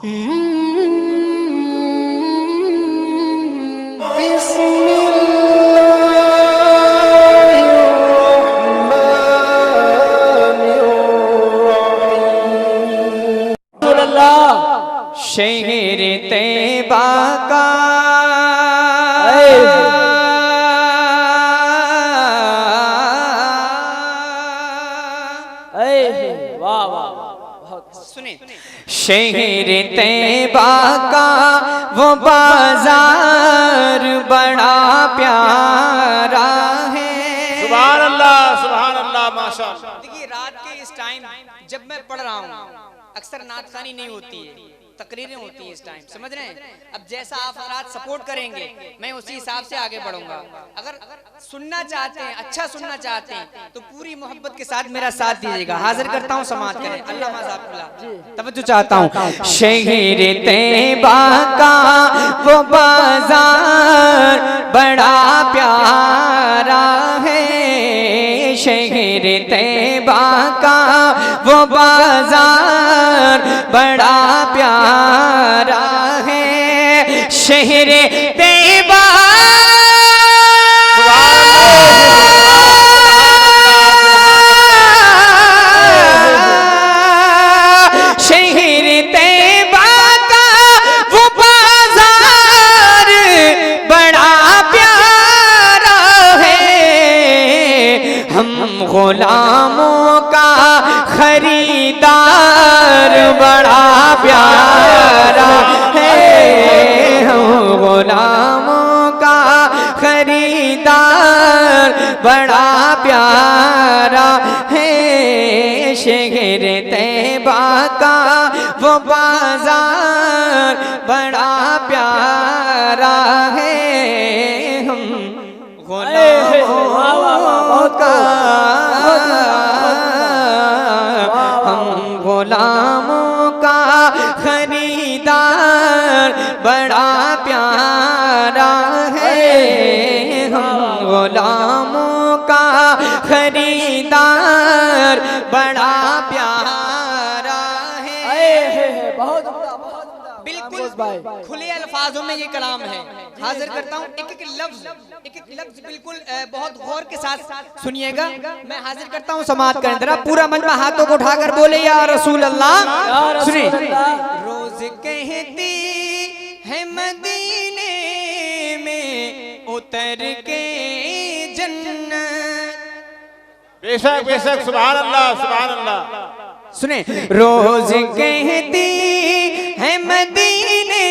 शहर तैबा का वाह वाह सुने, शहर तैबा का वो बाजार बड़ा प्यारा है। सुभान अल्लाह माशाअल्लाह। देखिए रात के इस टाइम जब मैं पढ़ रहा हूँ, अक्सर नात खानी नहीं होती है, तकरीरें होती हैं इस टाइम, समझ रहे हैं। अब जैसा आप रात सपोर्ट करेंगे मैं उसी हिसाब से आगे बढ़ूंगा। अगर सुनना चाहते हैं, अच्छा सुनना चाहते हैं तो पूरी मोहब्बत के साथ मेरा साथ दीजिएगा। हाजिर करता हूँ, समाज करें। अल्लाह माज़ाकुल्लाह तवज्जो चाहता हूँ। शहर तैबा का वो बाजार बड़ा प्यारा है। शहर तैबा का वो बाजार बड़ा प्यारा है। शहर तैबा शहर तैबा का वो बाजार बड़ा प्यारा है। हम गुलामों का खरीदार बड़ा प्यारा है। हम गुलामों का खरीदार बड़ा प्यारा है। शहर तैबा का वो बाजार बड़ा प्यारा है। हम गुलामों का गुलामों का खरीदार बड़ा प्यारा है। हम गुलामों का खरीदार बड़ा प्यारा है। बहुत बिल्कुल खुले अल्फाजों में ये कलाम है। हाजिर करता हूँ, एक एक लफ्ज बिल्कुल बहुत गौर के साथ सुनिएगा। मैं हाजिर करता हूँ, समाअत करें जरा। पूरा मजमा हाथों को उठाकर बोले या रसूल अल्लाह। सुनिए, रोज कहती है मदीने में उतर के जन्नत। बेशक बेशक, सुभान अल्लाह सुभान अल्लाह। सुने, रोज कहती है मदीने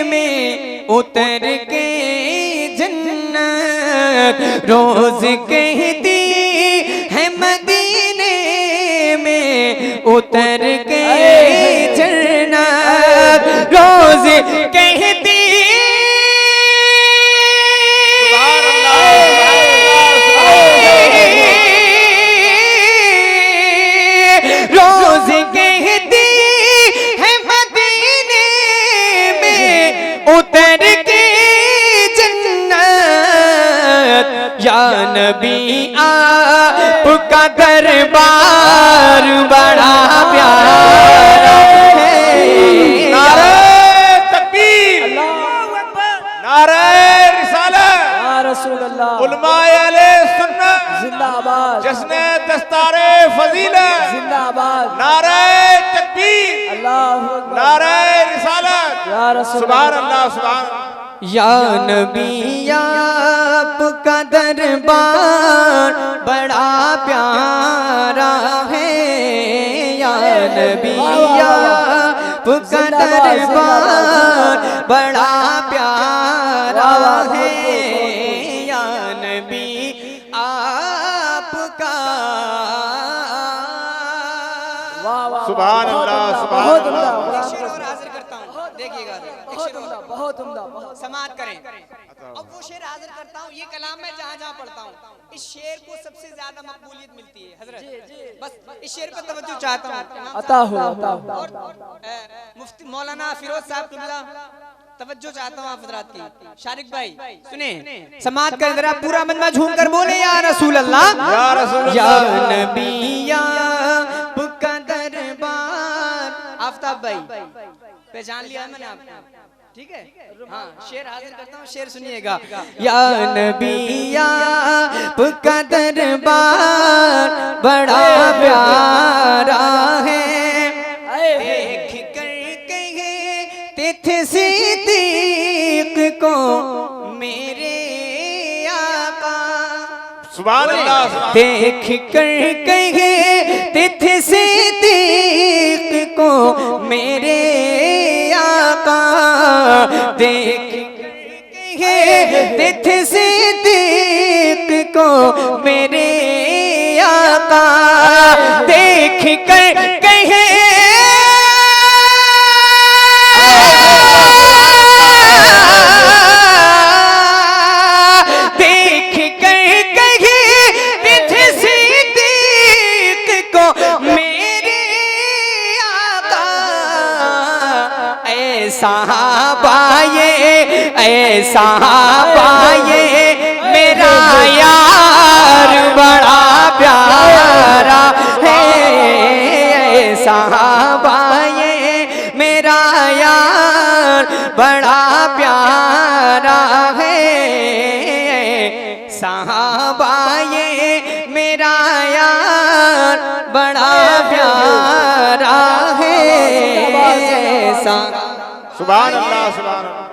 में उतर के जन्नत। रोज कहती है मदीने में उतर के जन्नत। रोज कहती या नबी आपका दरबार बड़ा प्यारा है। नारे तकबीर, नारे रिसालत, या रसूल अल्लाह, उलमाए अहले सुन्नत जिंदाबाद, जश्न दस्तारे फजीलत जिंदाबाद, नारे तकबीर, अल्लाहु अकबर, नारे रिसालत, या रसूल सुभान अल्लाह सुभान। या नबी आपका दरबार बड़ा प्यारा है। या नबी आपका दरबार बड़ा प्यारा है। या नबी आपका सुभान अल्लाह सुभान अल्लाह। हाजिर करता हूँ, देखिएगा बहुत उम्दा। समाअत करें। अब वो शेर हाजिर करता हूँ। ये कलाम मैं जहाँ जहाँ पढ़ता हूँ इस शेर को सबसे ज्यादा मकबूलियत मिलती है। हजरत बस इस शेर पर तवज्जो चाहता हूँ। अता हुआ और मुफ्ती मौलाना फिरोज साहब किबला तवज्जो चाहता हूँ आप हजरात की। शारिक भाई सुने, समाअत करें जरा। पूरा मजमा झूम कर बोले या रसूल अल्लाह, या रसूल या अल्लाह। नबी आपका दरबार। आफताब भाई पहचान लिया है मैंने आपको, ठीक है। हाँ, शेर हाजिर करता हूँ, शेर सुनिएगा। या नबी आपका दरबार बड़ा प्यारा है, देख कर कहे तिथ सिद्दीक को मेरे आका। सुभान अल्लाह। देख कर कहे तिथ सिद्दीक को मेरे आका, देख कर कहे तिथ सिद्दीक को मेरे आका, देख कर कहे ऐसा पाए मेरा यार बड़ा प्यारा है, ऐसा पाए मेरा यार बड़ा प्यारा है, साहबाए मेरा यार बड़ा प्यारा है। सुभान अल्लाह, सुभान अल्लाह।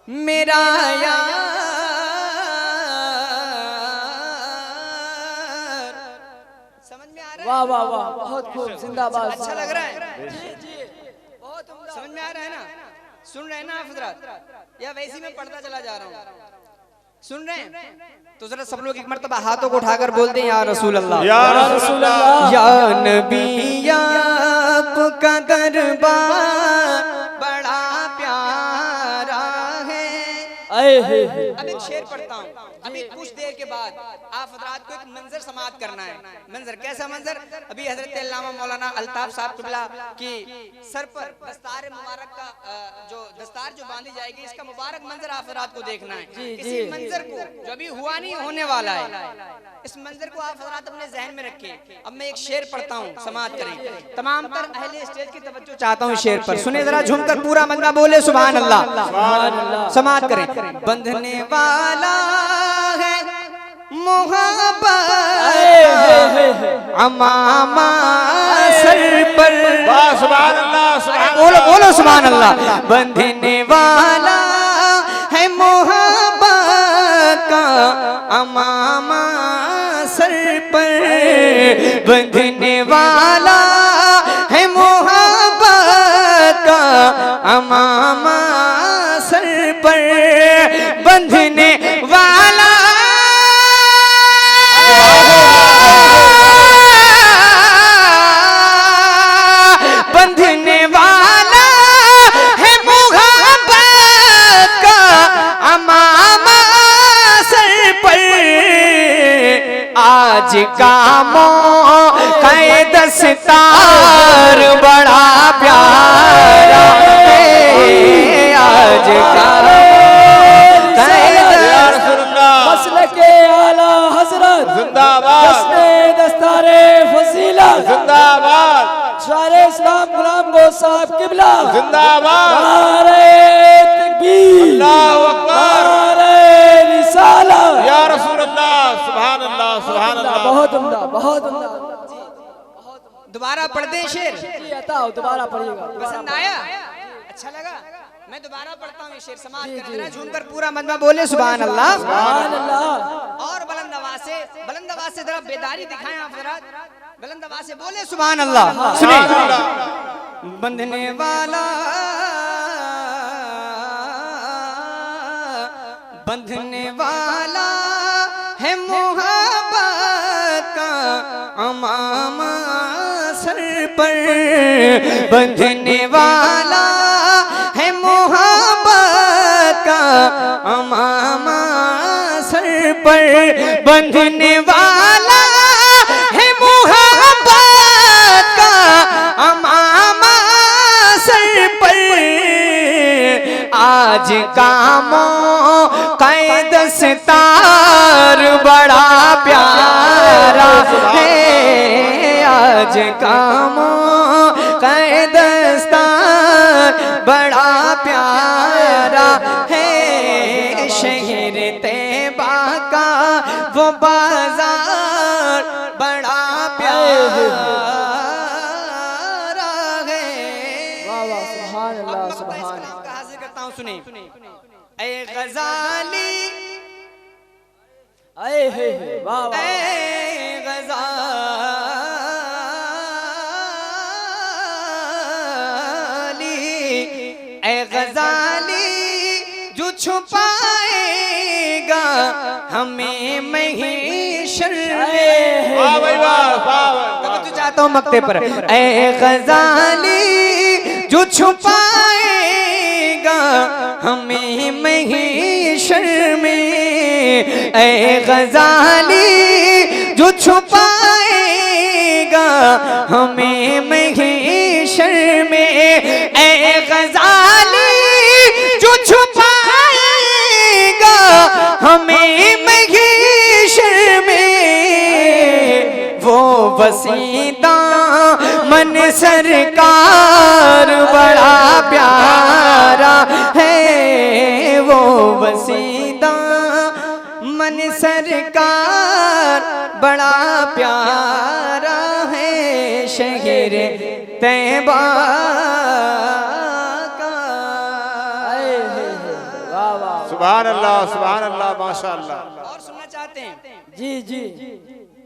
मेरा यार समझ में आ रहा है? वाह वाह वाह, बहुत खूब, जिंदाबाद। अच्छा लग रहा है? बहुत समझ में आ रहा है ना? सुन रहे हैं ना हजरत, या वैसे ही मैं पढ़ता चला जा रहा हूँ? सुन रहे हैं? तो जरा सब लोग एक मर्तबा हाथों को उठाकर बोलते हैं या रसूल अल्लाह, या रसूल अल्लाह, या नबी आपका दरबार बड़ा प्यारा है। अब एक शेर पढ़ता हूँ, अभी कुछ देर के बाद आप हजरात को एक मंजर समाअत करना है। मंजर कैसा मंजर? अभी हजरत अल्लामा मौलाना अल्ताफ साहब किबला की सर पर दस्तार मुबारक का जो दस्तार जो बांधी जाएगी, इसका मुबारक मंजर आप हजरात को देखना है। इसी मंजर को जो अभी हुआ नहीं होने वाला है, इस मंजर को आप हजरात अपने जहन में रखें। अब मैं एक शेर पढ़ता हूँ, समाअत करें। तमाम तर अहले स्टेज की तवज्जो चाहता हूँ शेर पर, सुने जरा झूमकर पूरा मंजर बोले सुभान अल्लाह, समाअत करें। बंधने वाला है मोहब्बत अमामा सर पर, सुभान अल्लाह, सुभान बोलो बोलो सुभान अल्लाह। बंधने वाला है मोहब्बत का अमामा सर पर, बंधने वाला है मोहब्बत का अमामा सर पर, बंधने वाला बंधने वाला है मोहब्बत का अमामा सर पर, आज का मौका दस्तार बड़ा प्यारा है, आज का मसलके आला हजरत जिंदाबाद, दस्तारे फसीला जिंदाबाद, शारे इस्लाम गुलाम गो साहब किबला जिंदाबाद, नारे तकबीर, अल्लाहु अकबर, नारे रिसाला, या रसूल अल्लाह, सुभान अल्लाह, सुभान अल्लाह। बहुत उम्दा, बहुत उम्दा। दोबारा पढ़ दें शेर? बताओ, दोबारा पढ़िएगा। पसंद आया? अच्छा लगा? मैं दोबारा पढ़ता हूँ शेर, समाअत करना, झूमकर पूरा मंजमा बोले सुभान अल्लाह, सुभान अल्लाह। और बुलंद आवाज से जरा बेदारी दिखाएं आप हजरात, बुलंद आवाज से बोले सुभान अल्लाह। सुनिए। बंधने वाला बंधने वाला है मोहब्बत का अमामा सर पर, बंधने वाला है मोहब्बत का अमामा सर पर, बंधने वाला है मोहब्बत का अमामा सर पर, आज का मौका दस्तार बड़ा प्यारा है, आज का मौका दस्तार बड़ा प्यारा है शहर तैयबा का वो बाजार बड़ा प्यारा है। वाह वाह सुभान अल्लाह सुभान का हाजिर करता हूँ, सुने। ऐ गजाली आए हे वाह वाह ऐ गजाली ऐ गजाली जो छुपाएगा हमें महशर में। वाह भाई वाह वाह तो चाहता हूँ मक्ते पर। ऐ गजाली जो छुपाएगा हमें महशर में। ऐ गजाली जो छुपाएगा हमें महशर में। ऐ गजाली जो छुपाएगा हमें महशर में। वो वसीदा मन सरकार बड़ा प्यारा है। वो वसीदा मन सरकार बड़ा प्यारा है शहर तैयबा का। वाह वाह सुभान अल्लाह माशाअल्लाह। और सुनना चाहते हैं? जी जी